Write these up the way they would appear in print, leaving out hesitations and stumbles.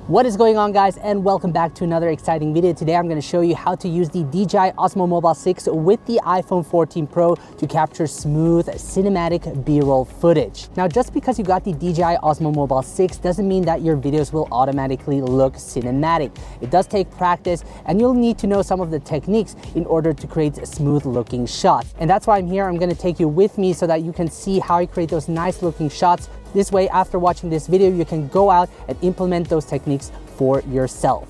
What is going on, guys, and welcome back to another exciting video. Today I'm going to show you how to use the DJI Osmo Mobile 6 with the iPhone 14 Pro to capture smooth cinematic B-roll footage. Now, just because you got the DJI Osmo Mobile 6 doesn't mean that your videos will automatically look cinematic. It does take practice, and you'll need to know some of the techniques in order to create smooth looking shots. And that's why I'm here. I'm going to take you with me so that you can see how I create those nice looking shots. This way, after watching this video, you can go out and implement those techniques for yourself.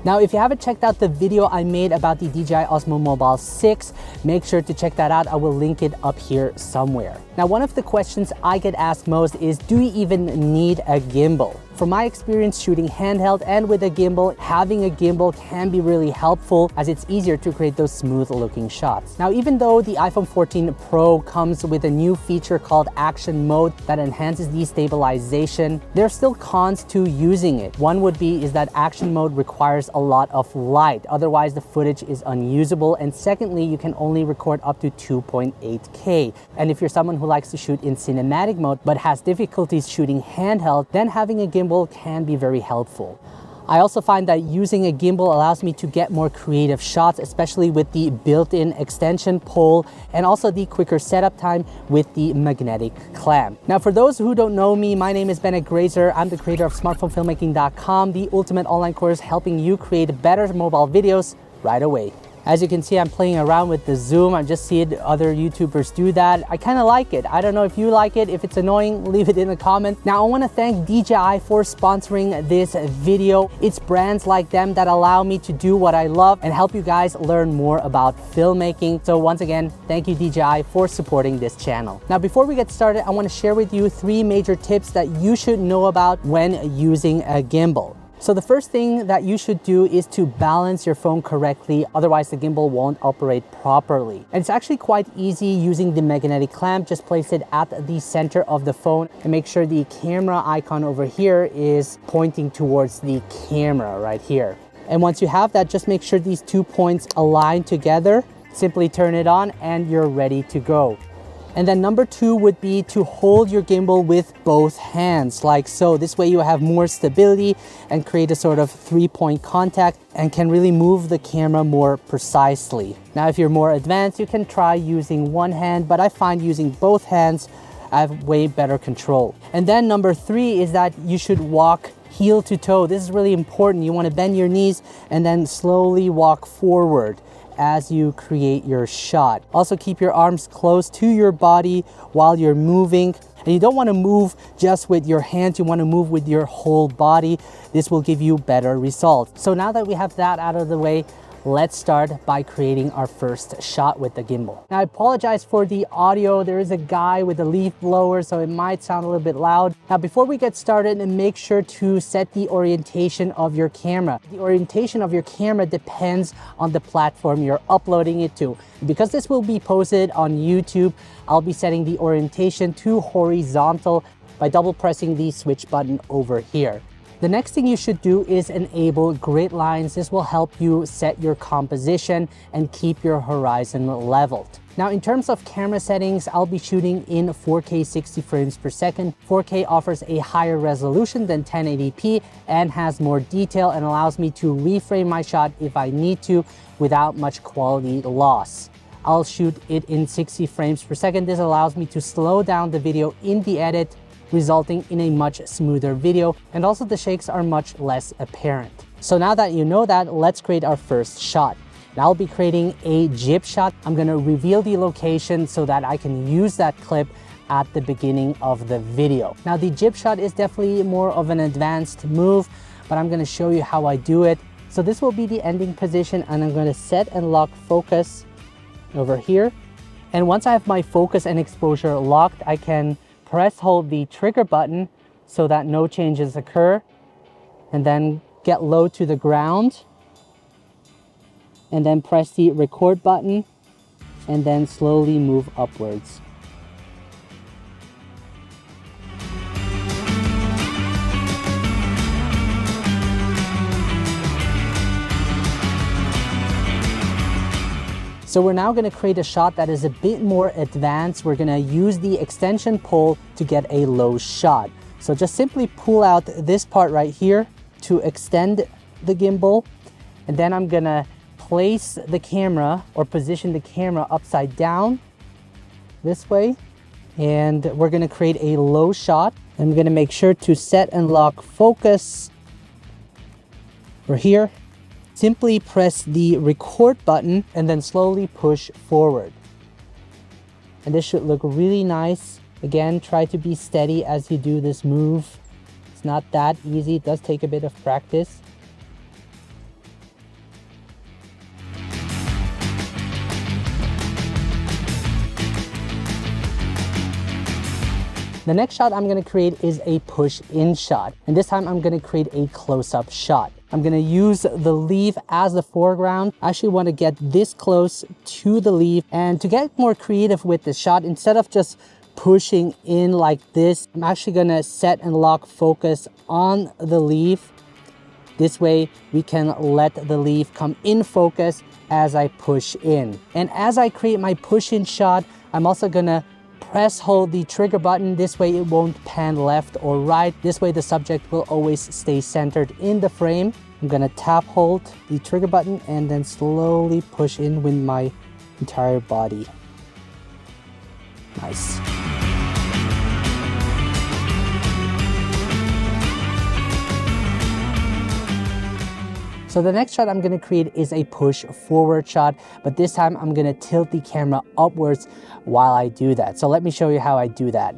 Now, if you haven't checked out the video I made about the DJI Osmo Mobile 6, make sure to check that out. I will link it up here somewhere. Now, one of the questions I get asked most is, do you even need a gimbal? From my experience shooting handheld and with a gimbal, having a gimbal can be really helpful as it's easier to create those smooth looking shots. Now, even though the iPhone 14 Pro comes with a new feature called action mode that enhances destabilization, there are still cons to using it. One would be is that action mode requires a lot of light. Otherwise, the footage is unusable. And secondly, you can only record up to 2.8K. And if you're someone who likes to shoot in cinematic mode but has difficulties shooting handheld, then having a gimbal can be very helpful. I also find that using a gimbal allows me to get more creative shots, especially with the built-in extension pole and also the quicker setup time with the magnetic clamp. Now, for those who don't know me, my name is Bennett Grazer. I'm the creator of smartphonefilmmaking.com, the ultimate online course helping you create better mobile videos right away. As you can see, I'm playing around with the zoom. I just see other YouTubers do that. I kind of like it. I don't know if you like it. If it's annoying, leave it in the comments. Now, I want to thank DJI for sponsoring this video. It's brands like them that allow me to do what I love and help you guys learn more about filmmaking. So once again, thank you DJI for supporting this channel. Now, before we get started, I want to share with you 3 major tips that you should know about when using a gimbal. So the first thing that you should do is to balance your phone correctly, otherwise the gimbal won't operate properly. And it's actually quite easy using the magnetic clamp. Just place it at the center of the phone and make sure the camera icon over here is pointing towards the camera right here. And once you have that, just make sure these 2 points align together. Simply turn it on and you're ready to go. And then number 2 would be to hold your gimbal with both hands, like so. This way you have more stability and create a sort of 3-point contact and can really move the camera more precisely. Now, if you're more advanced, you can try using one hand, but I find using both hands, I have way better control. And then number 3 is that you should walk heel to toe. This is really important. You want to bend your knees and then slowly walk forward as you create your shot. Also, keep your arms close to your body while you're moving. And you don't want to move just with your hands, you want to move with your whole body. This will give you better results. So now that we have that out of the way, let's start by creating our first shot with the gimbal. Now, I apologize for the audio. There is a guy with a leaf blower, so it might sound a little bit loud. Now, before we get started, make sure to set the orientation of your camera. The orientation of your camera depends on the platform you're uploading it to. Because this will be posted on YouTube, I'll be setting the orientation to horizontal by double pressing the switch button over here. The next thing you should do is enable grid lines. This will help you set your composition and keep your horizon leveled. Now, in terms of camera settings, I'll be shooting in 4K 60 frames per second. 4K offers a higher resolution than 1080p and has more detail and allows me to reframe my shot if I need to without much quality loss. I'll shoot it in 60 frames per second. This allows me to slow down the video in the edit, resulting in a much smoother video, and also the shakes are much less apparent. So now that you know that, let's create our first shot. Now, I'll be creating a jib shot. I'm gonna reveal the location so that I can use that clip at the beginning of the video. Now, the jib shot is definitely more of an advanced move, but I'm gonna show you how I do it. So this will be the ending position, and I'm gonna set and lock focus over here. And once I have my focus and exposure locked, I can hold the trigger button so that no changes occur, and then get low to the ground, and then press the record button, and then slowly move upwards. So we're now going to create a shot that is a bit more advanced. We're going to use the extension pole to get a low shot. So just simply pull out this part right here, to extend the gimbal, and then I'm gonna place the camera or position the camera upside down this way, and we're gonna create a low shot. I'm gonna make sure to set and lock focus over here. Simply press the record button and then slowly push forward. And this should look really nice. Again, try to be steady as you do this move. It's not that easy, it does take a bit of practice. The next shot I'm gonna create is a push-in shot. And this time I'm gonna create a close-up shot. I'm gonna use the leaf as the foreground. I actually wanna get this close to the leaf. And to get more creative with the shot, instead of just pushing in like this, I'm actually gonna set and lock focus on the leaf. This way we can let the leaf come in focus as I push in. And as I create my push-in shot, I'm also gonna press hold the trigger button. This way it won't pan left or right. This way the subject will always stay centered in the frame. I'm gonna tap hold the trigger button and then slowly push in with my entire body. Nice. So the next shot I'm gonna create is a push forward shot, but this time I'm gonna tilt the camera upwards while I do that. So let me show you how I do that.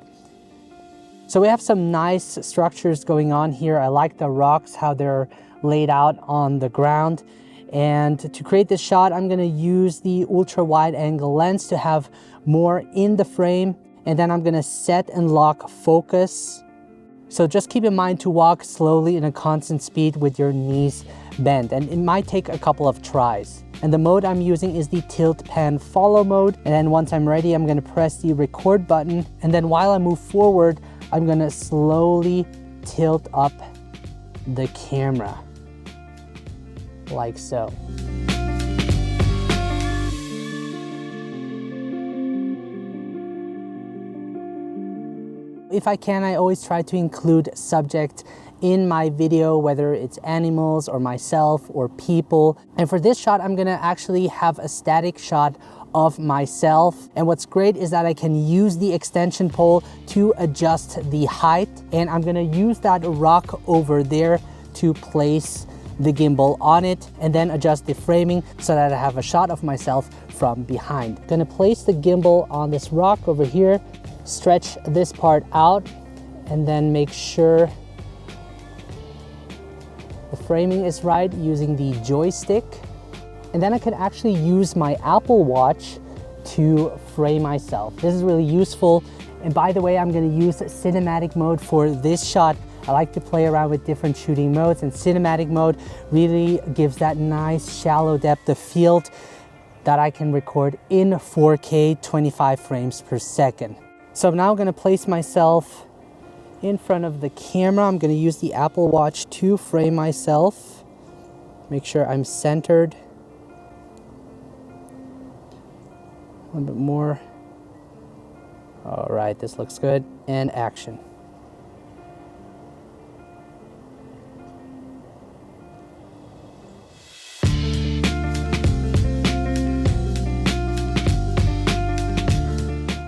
So we have some nice structures going on here. I like the rocks, how they're laid out on the ground. And to create this shot, I'm gonna use the ultra wide angle lens to have more in the frame. And then I'm gonna set and lock focus. So just keep in mind to walk slowly in a constant speed with your knees bent, and it might take a couple of tries. And the mode I'm using is the tilt pan follow mode. And then once I'm ready, I'm gonna press the record button. And then while I move forward, I'm gonna slowly tilt up the camera, like so. If I can, I always try to include subject in my video, whether it's animals or myself or people. And for this shot, I'm gonna actually have a static shot of myself. And what's great is that I can use the extension pole to adjust the height. And I'm gonna use that rock over there to place the gimbal on it and then adjust the framing so that I have a shot of myself from behind. I'm gonna place the gimbal on this rock over here, stretch this part out, and then make sure the framing is right using the joystick. And then I can actually use my Apple Watch to frame myself. This is really useful. And by the way, I'm gonna use cinematic mode for this shot. I like to play around with different shooting modes, and cinematic mode really gives that nice shallow depth of field that I can record in 4K 25 frames per second. So now I'm gonna place myself in front of the camera. I'm gonna use the Apple Watch to frame myself. Make sure I'm centered. A little bit more. All right, this looks good. And action.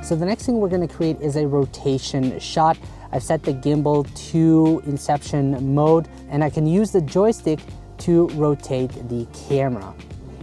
So the next thing we're gonna create is a rotation shot. I've set the gimbal to inception mode, and I can use the joystick to rotate the camera.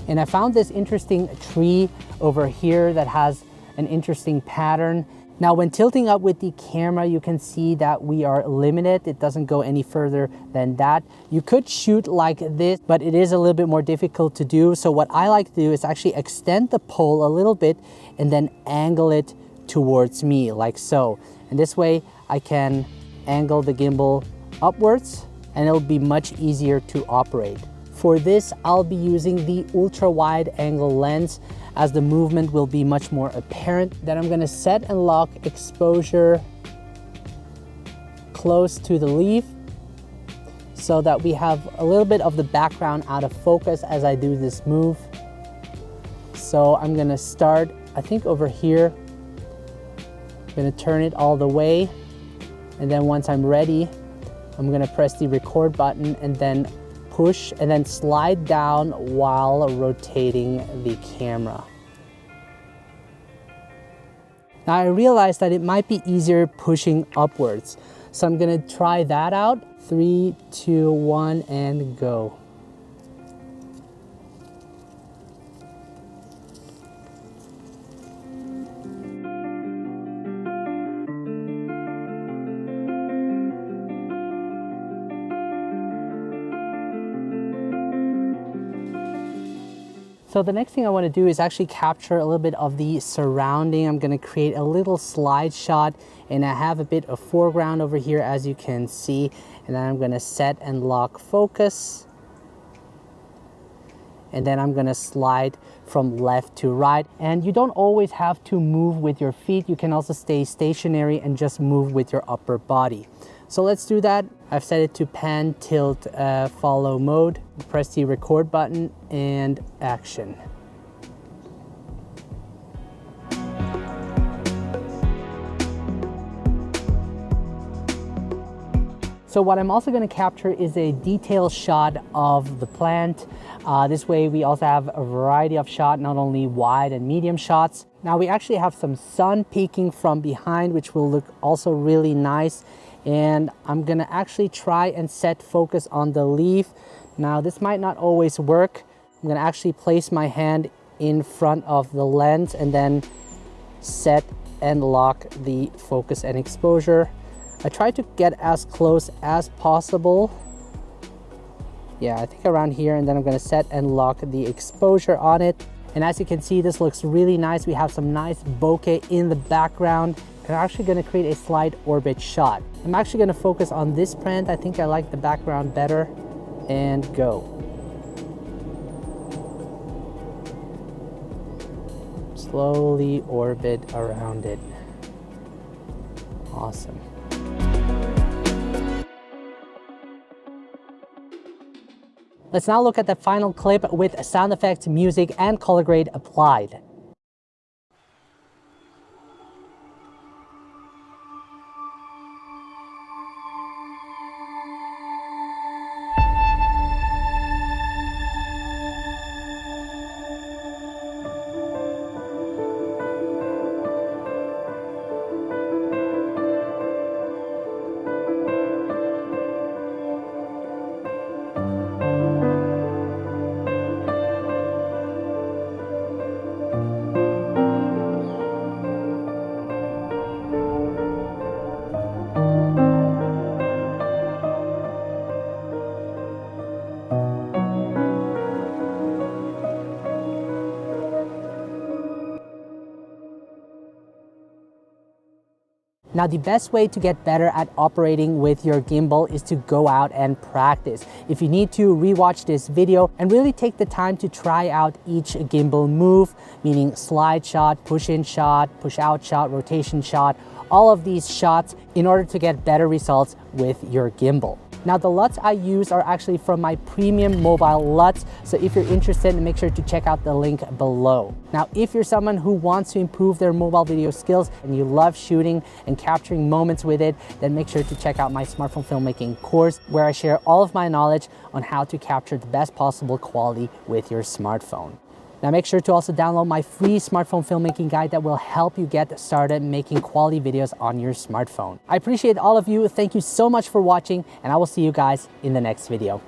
And I found this interesting tree over here that has an interesting pattern. Now, when tilting up with the camera, you can see that we are limited. It doesn't go any further than that. You could shoot like this, but it is a little bit more difficult to do. So what I like to do is actually extend the pole a little bit and then angle it towards me, like so. And this way I can angle the gimbal upwards and it'll be much easier to operate. For this, I'll be using the ultra wide angle lens as the movement will be much more apparent. Then I'm gonna set and lock exposure close to the leaf so that we have a little bit of the background out of focus as I do this move. So I'm gonna start, I think over here. I'm gonna turn it all the way. And then once I'm ready, I'm gonna press the record button and then push and then slide down while rotating the camera. Now I realized that it might be easier pushing upwards. So I'm gonna try that out. 3, 2, 1, and go. So the next thing I want to do is actually capture a little bit of the surrounding. I'm going to create a little slide shot, and I have a bit of foreground over here, as you can see. And then I'm going to set and lock focus. And then I'm going to slide from left to right. And you don't always have to move with your feet. You can also stay stationary and just move with your upper body. So let's do that. I've set it to pan, tilt, follow mode. Press the record button and action. So what I'm also going to capture is a detailed shot of the plant. This way we also have a variety of shots, not only wide and medium shots. Now we actually have some sun peeking from behind, which will look also really nice. And I'm gonna actually try and set focus on the leaf. Now this might not always work. I'm gonna actually place my hand in front of the lens and then set and lock the focus and exposure. I try to get as close as possible. Yeah, I think around here, and then I'm gonna set and lock the exposure on it. And as you can see, this looks really nice. We have some nice bokeh in the background. I'm actually gonna create a slide orbit shot. I'm actually gonna focus on this plant. I think I like the background better, and go. Slowly orbit around it. Awesome. Let's now look at the final clip with sound effects, music, and color grade applied. Now, the best way to get better at operating with your gimbal is to go out and practice. If you need to, rewatch this video and really take the time to try out each gimbal move, meaning slide shot, push in shot, push out shot, rotation shot, all of these shots in order to get better results with your gimbal. Now, the LUTs I use are actually from my premium mobile LUTs, so if you're interested, make sure to check out the link below. Now, if you're someone who wants to improve their mobile video skills and you love shooting and capturing moments with it, then make sure to check out my smartphone filmmaking course, where I share all of my knowledge on how to capture the best possible quality with your smartphone. Now, make sure to also download my free smartphone filmmaking guide that will help you get started making quality videos on your smartphone. I appreciate all of you. Thank you so much for watching, and I will see you guys in the next video.